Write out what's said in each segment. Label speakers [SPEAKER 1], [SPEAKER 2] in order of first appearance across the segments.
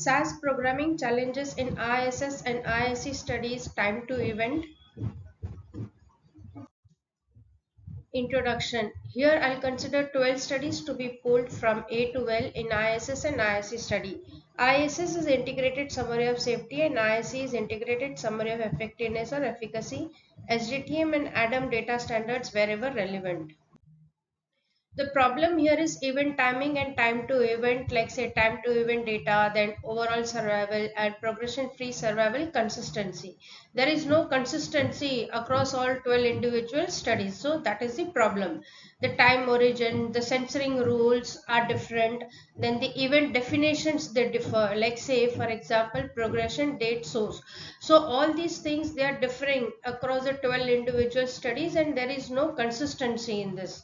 [SPEAKER 1] SAS programming challenges in ISS and ISE studies time to event. Introduction. Here I'll consider 12 studies to be pulled from A to L in ISS and ISE study. ISS is integrated summary of safety and ISE is integrated summary of effectiveness or efficacy, SDTM and ADAM data standards wherever relevant. The problem here is event timing and time to event, like say time to event data, then overall survival and progression free survival consistency. There is no consistency across all 12 individual studies, so that is the problem. The time origin, the censoring rules are different, then the event definitions they differ, like say for example progression date source. So all these things they are differing across the 12 individual studies and there is no consistency in this.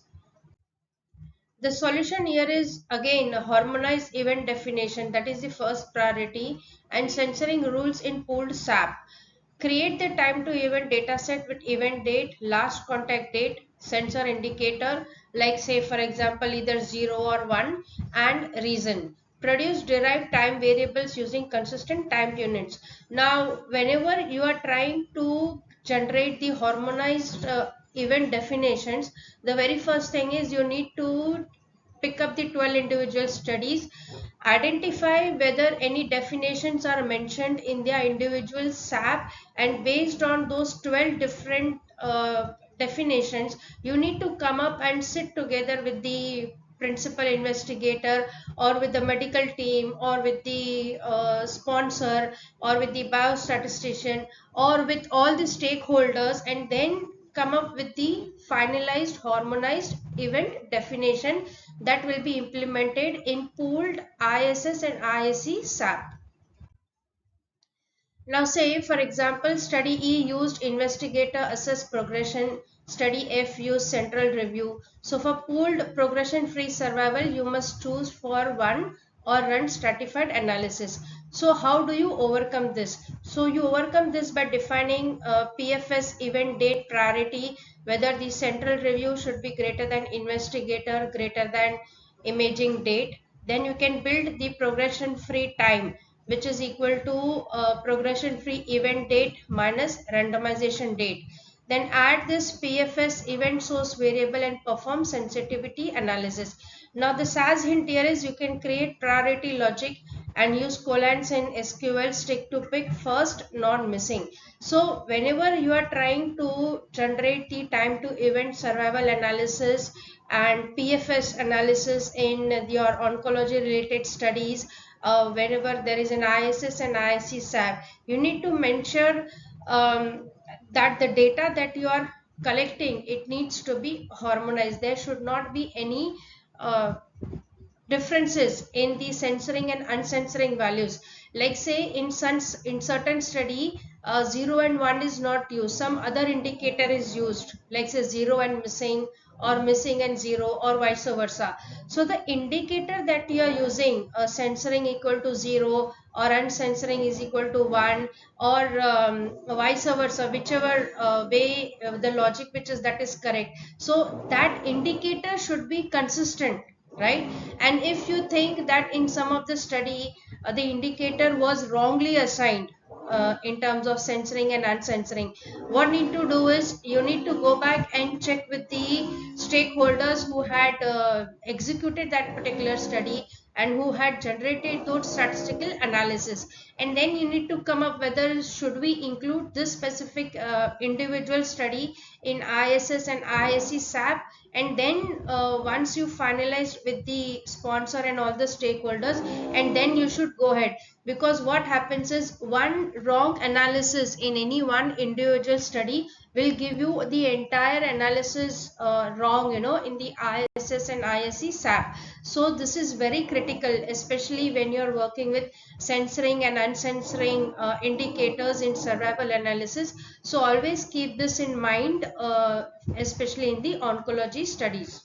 [SPEAKER 1] The solution here is again a harmonized event definition, that is the first priority, and censoring rules in pooled SAP. Create the time to event dataset with event date, last contact date, sensor indicator, like say for example either 0 or 1, and reason. Produce derived time variables using consistent time units. Now whenever you are trying to generate the harmonized event definitions, the very first thing is you need to pick up the 12 individual studies, identify whether any definitions are mentioned in their individual SAP, and based on those 12 different definitions, you need to come up and sit together with the principal investigator or with the medical team or with the sponsor or with the biostatistician or with all the stakeholders, and then come up with the finalized harmonized event definition that will be implemented in pooled ISS and ISE SAP. Now say for example study E used investigator assess progression, study F used central review. So for pooled progression free survival you must choose for one or run stratified analysis. So how do you overcome this? So you overcome this by defining PFS event date priority, whether the central review should be greater than investigator greater than imaging date. Then you can build the progression free time, which is equal to progression free event date minus randomization date. Then add this PFS event source variable and perform sensitivity analysis. Now the SAS hint here is you can create priority logic and use colons in SQL stick to pick first non-missing. So whenever you are trying to generate the time to event survival analysis and PFS analysis in your oncology related studies, whenever there is an ISS and ISE SAP, you need to mention that the data that you are collecting, it needs to be harmonized. There should not be any uh, differences in the censoring and uncensoring values. Like say in certain study 0 and 1 is not used, some other indicator is used, like say 0 and missing or missing and 0 or vice versa. So the indicator that you are using, censoring equal to 0 or uncensoring is equal to 1 or vice versa, whichever way the logic which is that is correct. So that indicator should be consistent, right? And if you think that in some of the study the indicator was wrongly assigned in terms of censoring and uncensoring, what need to do is you need to go back and check with the stakeholders who had executed that particular study and who had generated those statistical analysis, and then you need to come up whether should we include this specific individual study in ISS and ISE SAP. And then once you finalize with the sponsor and all the stakeholders, and then you should go ahead, because what happens is one wrong analysis in any one individual study will give you the entire analysis wrong, in the ISS and ISE SAP. So this is very critical, especially when you're working with censoring and uncensoring indicators in survival analysis. So always keep this in mind, especially in the oncology studies.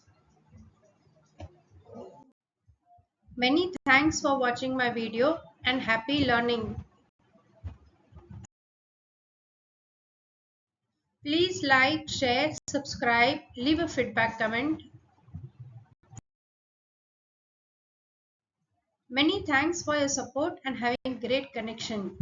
[SPEAKER 1] Many thanks for watching my video and happy learning. Please like, share, subscribe, leave a feedback comment. Many thanks for your support and having great connection.